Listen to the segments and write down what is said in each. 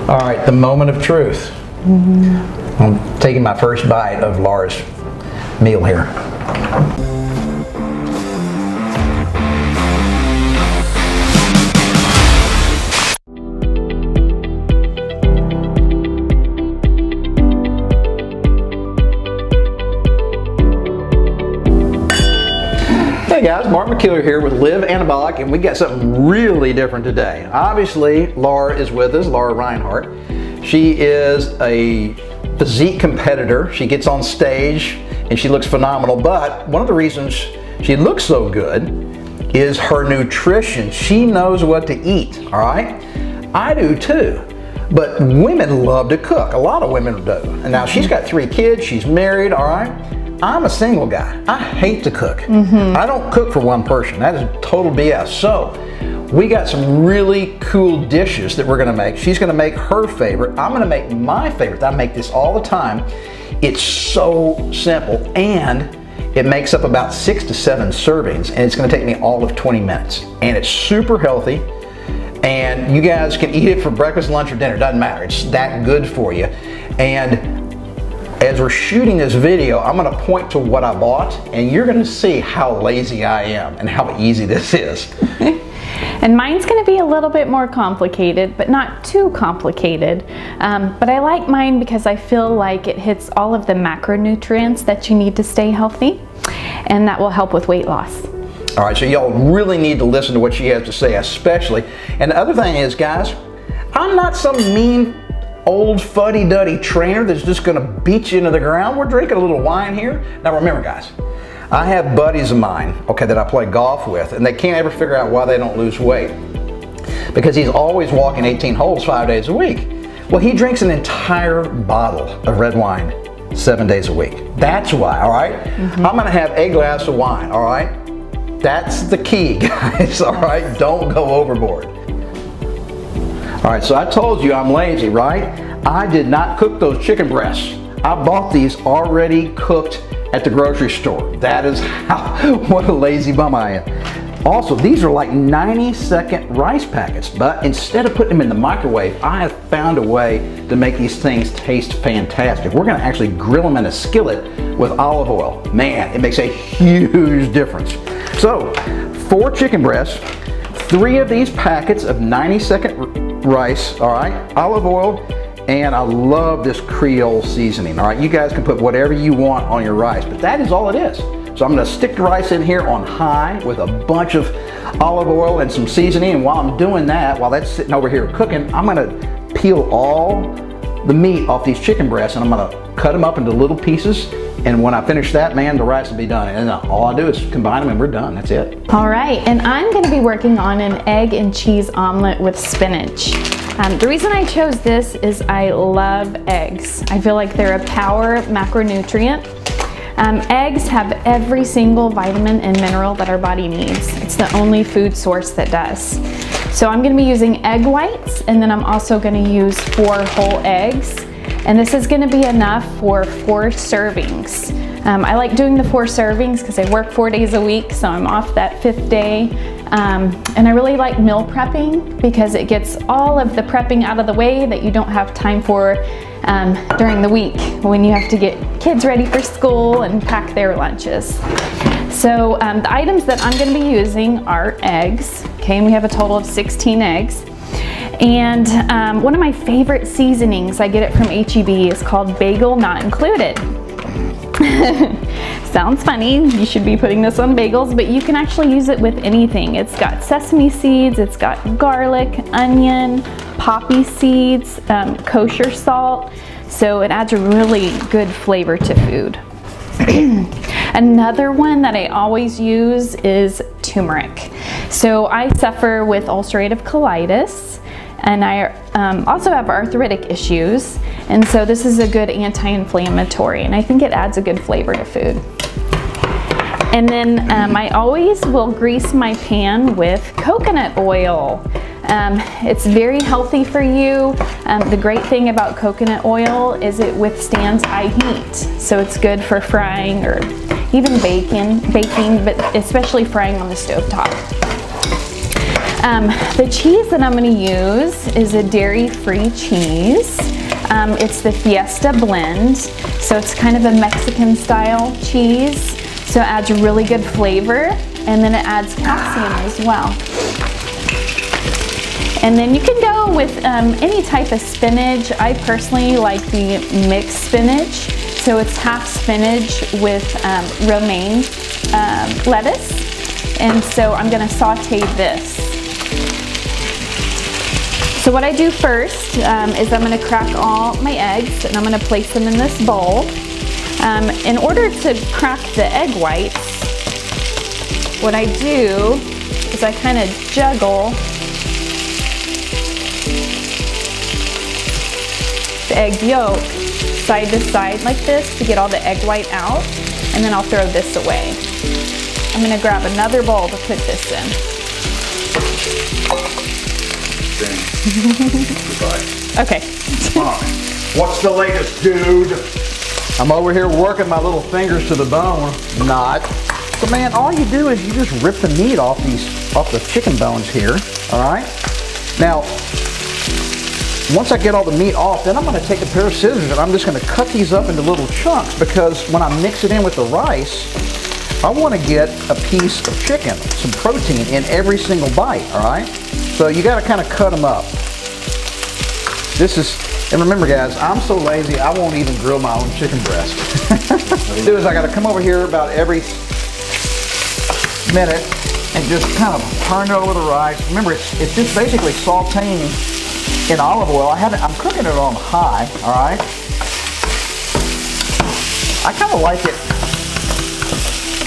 All right, the moment of truth. I'm taking my first bite of Laura's meal here. Hey guys, Mark McKeeler here with Live Anabolic, and we got something really different today. Obviously, Laura is with us, Laura Reinhardt. She is a physique competitor. She gets on stage and she looks phenomenal, but one of the reasons she looks so good is her nutrition. She knows what to eat, all right? I do too, but women love to cook. A lot of women do. And now she's got 3 kids, she's married, all right? I'm a single guy. I hate to cook. I don't cook for one person. That is total BS. So we got some really cool dishes that we're gonna make. She's gonna make her favorite. I'm gonna make my favorite. I make this all the time. It's so simple, and it makes up about 6 to 7 servings, and it's gonna take me all of 20 minutes. And it's super healthy, and you guys can eat it for breakfast, lunch, or dinner. Doesn't matter. It's that good for you. And as we're shooting this video, I'm gonna point to what I bought, and you're gonna see how lazy I am and how easy this is. And mine's gonna be a little bit more complicated, but not too complicated. But I like mine because I feel like it hits all of the macronutrients that you need to stay healthy, and that will help with weight loss. All right, so y'all really need to listen to what she has to say, especially. And the other thing is, guys, I'm not some mean old fuddy-duddy trainer that's just gonna beat you into the ground. We're drinking a little wine here. Now remember guys, I have buddies of mine, okay, that I play golf with, and they can't ever figure out why they don't lose weight. Because he's always walking 18 holes 5 days a week. Well, he drinks an entire bottle of red wine 7 days a week. That's why, all right? I'm gonna have a glass of wine, all right? That's the key, guys, all right? Don't go overboard. All right, so I told you I'm lazy, right? I did not cook those chicken breasts. I bought these already cooked at the grocery store. That is how, what a lazy bum I am. Also, these are like 90-second rice packets, but instead of putting them in the microwave, I have found a way to make these things taste fantastic. We're gonna actually grill them in a skillet with olive oil. Man, it makes a huge difference. So, 4 chicken breasts, 3 of these packets of 90-second rice, all right, olive oil, and I love this Creole seasoning, all right? You guys can put whatever you want on your rice, but that is all it is. So I'm gonna stick the rice in here on high with a bunch of olive oil and some seasoning, and while I'm doing that, while that's sitting over here cooking, I'm gonna peel all the meat off these chicken breasts, and I'm gonna cut them up into little pieces, and when I finish that, man, the rice will be done. And all I do is combine them and we're done, that's it. All right, and I'm gonna be working on an egg and cheese omelet with spinach. The reason I chose this is I love eggs. I feel like they're a power macronutrient. Eggs have every single vitamin and mineral that our body needs. It's the only food source that does. So I'm gonna be using egg whites, and then I'm also gonna use 4 whole eggs. And this is gonna be enough for 4 servings. I like doing the 4 servings because I work 4 days a week, so I'm off that 5th day. And I really like meal prepping because it gets all of the prepping out of the way that you don't have time for during the week when you have to get kids ready for school and pack their lunches. So the items that I'm gonna be using are eggs, okay, and we have a total of 16 eggs. And one of my favorite seasonings, I get it from H-E-B, is called Bagel Not Included. Sounds funny, you should be putting this on bagels, but you can actually use it with anything. It's got sesame seeds, it's got garlic, onion, poppy seeds, kosher salt, so it adds a really good flavor to food. Another one that I always use is turmeric. So I suffer with ulcerative colitis, and I also have arthritic issues, and so this is a good anti-inflammatory, and I think it adds a good flavor to food. And then I always will grease my pan with coconut oil. It's very healthy for you. The great thing about coconut oil is it withstands high heat, so it's good for frying or even baking, but especially frying on the stovetop. The cheese that I'm going to use is a dairy-free cheese. It's the Fiesta blend, so it's kind of a Mexican style cheese, so it adds really good flavor, and then it adds calcium as well. And then you can go with any type of spinach. I personally like the mixed spinach, so it's half spinach with romaine lettuce, and so I'm going to saute this. So what I do first is I'm going to crack all my eggs and I'm going to place them in this bowl. In order to crack the egg whites, what I do is I kind of juggle the egg yolk side to side like this to get all the egg white out, and then I'll throw this away. I'm going to grab another bowl to put this in. Okay. What's the latest, dude? I'm over here working my little fingers to the bone. Not. So man, all you do is you just rip the meat off the chicken bones here. All right. Now, once I get all the meat off, then I'm going to take a pair of scissors and I'm just going to cut these up into little chunks, because when I mix it in with the rice, I want to get a piece of chicken, some protein in every single bite. All right. So you got to kind of cut them up. And remember guys, I'm so lazy I won't even grill my own chicken breast. What I do is I got to come over here about every minute and just kind of turn it over the rice. Remember, it's just basically sauteing in olive oil. I'm cooking it on high, all right? I kind of like it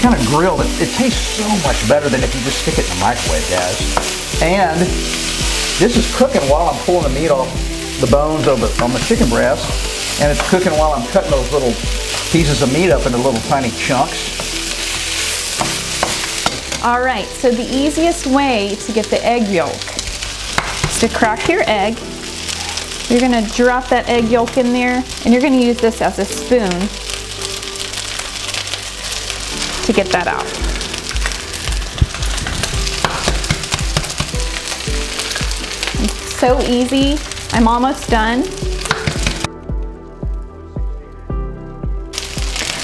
kind of grilled. It tastes so much better than if you just stick it in the microwave, guys. And this is cooking while I'm pulling the meat off the bones on the chicken breast, and it's cooking while I'm cutting those little pieces of meat up into little tiny chunks. All right, so the easiest way to get the egg yolk is to crack your egg. You're going to drop that egg yolk in there, and you're going to use this as a spoon to get that out. It's so easy. I'm almost done.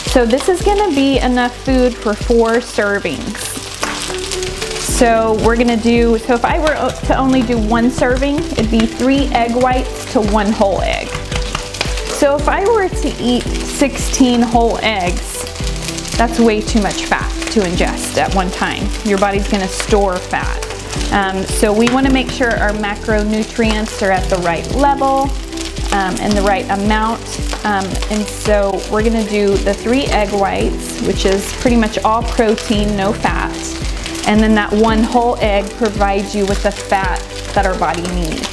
So this is going to be enough food for 4 servings. So we're going to do, so if I were to only do 1 serving, it'd be 3 egg whites to 1 whole egg. So if I were to eat 16 whole eggs, that's way too much fat to ingest at one time. Your body's going to store fat. So we want to make sure our macronutrients are at the right level and the right amount. And so we're going to do the 3 egg whites, which is pretty much all protein, no fat. And then that 1 whole egg provides you with the fat that our body needs.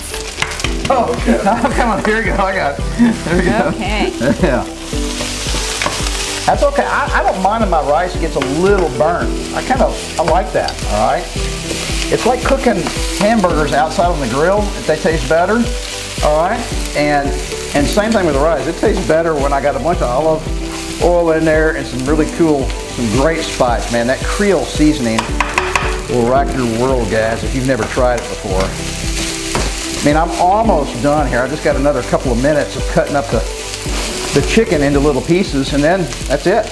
Oh, okay. Come on, here we go. I got it. There we go. Okay. Yeah. That's okay. I don't mind if my rice gets a little burnt. I like that, all right? It's like cooking hamburgers outside on the grill. They taste better, all right? And same thing with the rice. It tastes better when I got a bunch of olive oil in there and some really cool, some great spice, man. That Creole seasoning will rock your world, guys, if you've never tried it before. I mean, I'm almost done here. I just got another couple of minutes of cutting up the chicken into little pieces, and then that's it.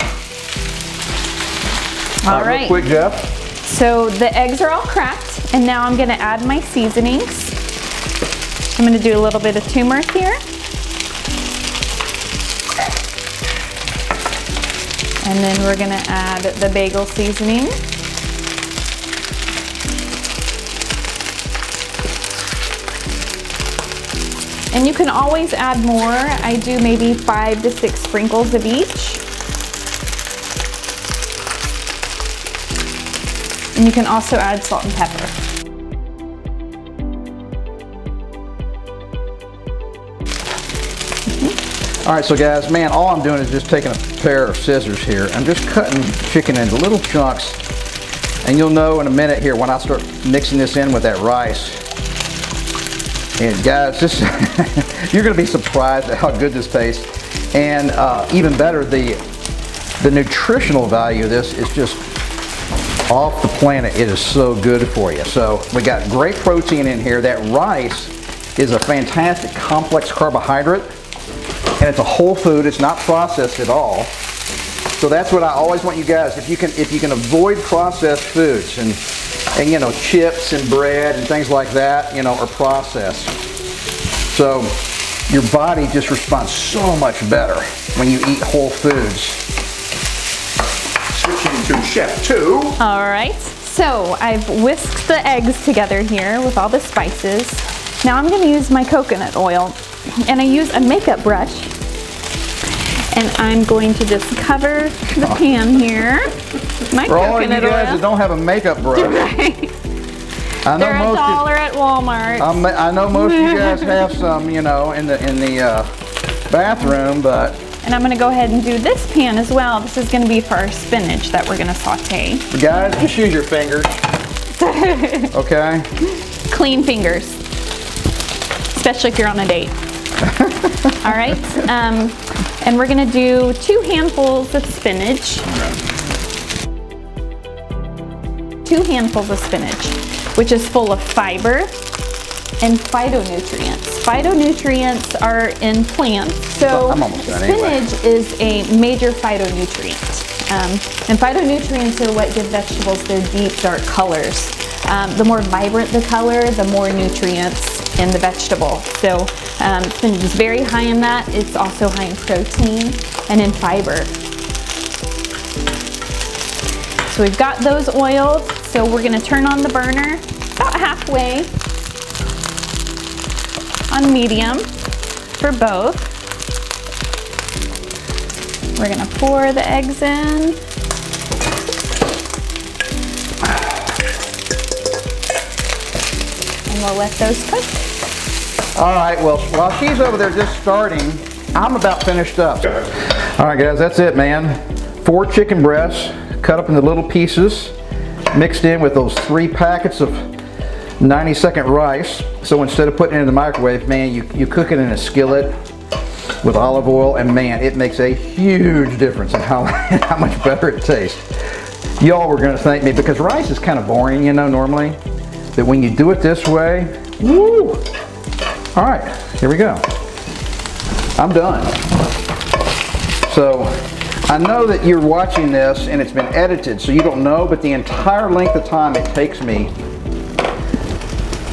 All right. Real quick, Jeff. So the eggs are all cracked, and now I'm going to add my seasonings. I'm going to do a little bit of turmeric here. And then we're going to add the bagel seasoning. And you can always add more. I do maybe 5 to 6 sprinkles of each. And you can also add salt and pepper. All right, so guys, man, all I'm doing is just taking a pair of scissors here. I'm just cutting chicken into little chunks. And you'll know in a minute here when I start mixing this in with that rice. And guys, you're gonna be surprised at how good this tastes. And even better, the nutritional value of this is just off the planet. It is so good for you. So we got great protein in here. That rice is a fantastic complex carbohydrate, and it's a whole food. It's not processed at all. So that's what I always want you guys, if you can avoid processed foods and you know, chips and bread and things like that, you know, are processed. So your body just responds so much better when you eat whole foods. Switching to Chef 2. All right, so I've whisked the eggs together here with all the spices. Now I'm going to use my coconut oil, and I use a makeup brush, and I'm going to just cover the pan here. My For all coconut you guys oil. that don't have a makeup brush, Right. I know They're $1 at Walmart. I know most of you guys have some, you know, in the bathroom, but. And I'm going to go ahead and do this pan as well. This is going to be for our spinach that we're going to saute. Guys, just use your fingers. Okay. Clean fingers, especially if you're on a date. All right, and we're going to do 2 handfuls of spinach. 2 handfuls of spinach, which is full of fiber and phytonutrients. Phytonutrients are in plants, so spinach is a major phytonutrient. And phytonutrients are what give vegetables their deep, dark colors. The more vibrant the color, the more nutrients in the vegetable. So spinach is very high in that. It's also high in protein and in fiber. So we've got those oiled. So we're gonna turn on the burner about halfway on medium for both. We're gonna pour the eggs in. And we'll let those cook. All right, well, while she's over there just starting, I'm about finished up. All right, guys, that's it, man. 4 chicken breasts, cut up into little pieces, mixed in with those 3 packets of 90-second rice. So instead of putting it in the microwave, man, you cook it in a skillet with olive oil, and man, it makes a huge difference in how much better it tastes. Y'all were gonna thank me, because rice is kind of boring, you know, normally. That when you do it this way, woo! All right, here we go. I'm done. So I know that you're watching this and it's been edited, so you don't know, but the entire length of time it takes me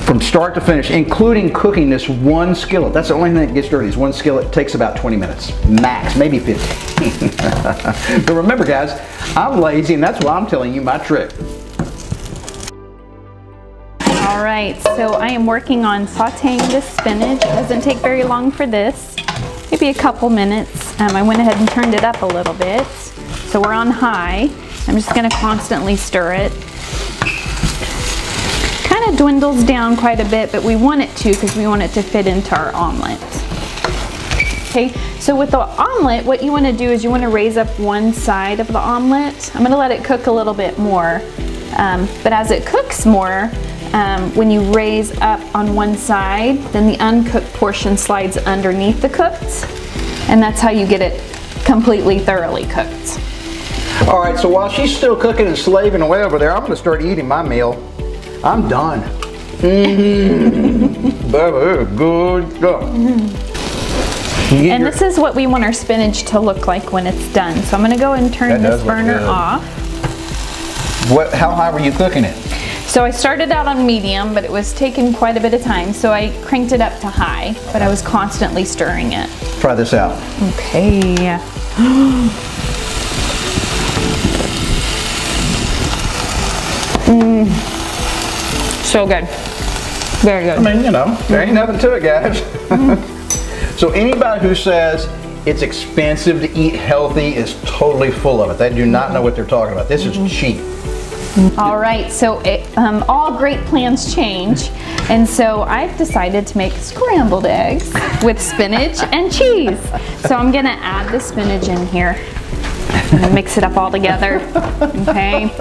from start to finish, including cooking this 1 skillet. That's the only thing that gets dirty, is 1 skillet. It takes about 20 minutes, max, maybe 15. But remember, guys, I'm lazy, and that's why I'm telling you my trick. All right, so I am working on sauteing this spinach. It doesn't take very long for this, maybe a couple minutes. I went ahead and turned it up a little bit. So we're on high. I'm just gonna constantly stir it. Kind of dwindles down quite a bit, but we want it to, because we want it to fit into our omelet. Okay, so with the omelet, what you want to do is you want to raise up one side of the omelet. I'm going to let it cook a little bit more, but as it cooks more, when you raise up on one side, then the uncooked portion slides underneath the cooked, and that's how you get it completely thoroughly cooked. All right, so while she's still cooking and slaving away over there, I'm going to start eating my meal. I'm done. That is good stuff. And this is what we want our spinach to look like when it's done. So I'm going to go and turn this burner off. How high were you cooking it? So I started out on medium, but it was taking quite a bit of time, so I cranked it up to high, but I was constantly stirring it. Try this out. Okay. So good. Very good. I mean, you know, there ain't nothing to it, guys. So anybody who says it's expensive to eat healthy is totally full of it. They do not know what they're talking about. This is cheap. All right, so all great plans change, and so I've decided to make scrambled eggs with spinach and cheese. So I'm gonna add the spinach in here and mix it up all together, okay?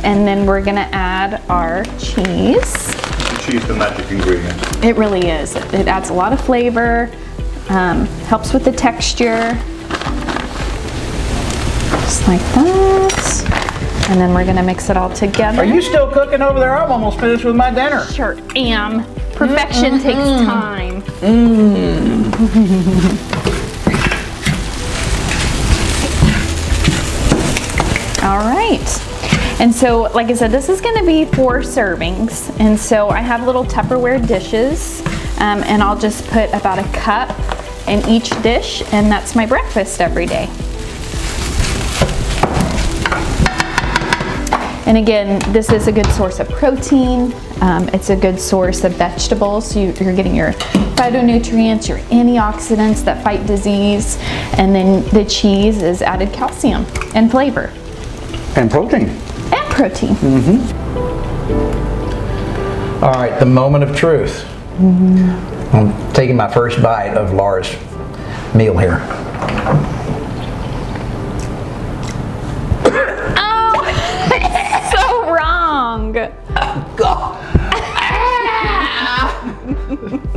And then we're gonna add our cheese. Cheese, the magic ingredient. It really is. It adds a lot of flavor, helps with the texture, just like that. And then we're gonna mix it all together. Are you still cooking over there? I'm almost finished with my dinner. Sure am. Perfection takes time. All right. And so, like I said, this is gonna be 4 servings. And so I have little Tupperware dishes, and I'll just put about a cup in each dish, and that's my breakfast every day. And again, this is a good source of protein. It's a good source of vegetables. So you're getting your phytonutrients, your antioxidants that fight disease, and then the cheese is added calcium and flavor. And protein. And protein. All right, the moment of truth. I'm taking my first bite of Laura's meal here. Oh, so wrong. God.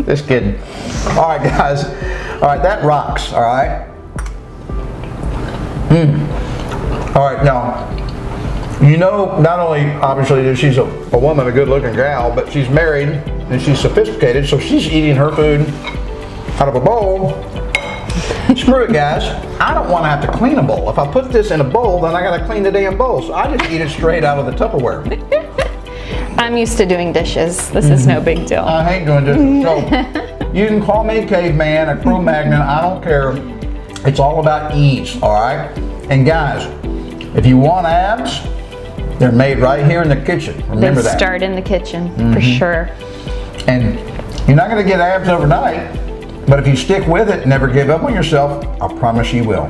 This kid. All right, guys. All right, that rocks. All right. All right, now, you know, not only obviously that she's a woman, a good-looking gal, but she's married and she's sophisticated, so she's eating her food out of a bowl. Screw it, guys. I don't want to have to clean a bowl. If I put this in a bowl, then I got to clean the damn bowl. So I just eat it straight out of the Tupperware. I'm used to doing dishes. This is no big deal. I hate doing dishes. So you can call me a caveman, a Cro-Magnon, I don't care. It's all about ease, all right? And guys, if you want abs, they're made right here in the kitchen. Remember that. They start in the kitchen, for sure. And you're not going to get abs overnight, but if you stick with it and never give up on yourself, I promise you will.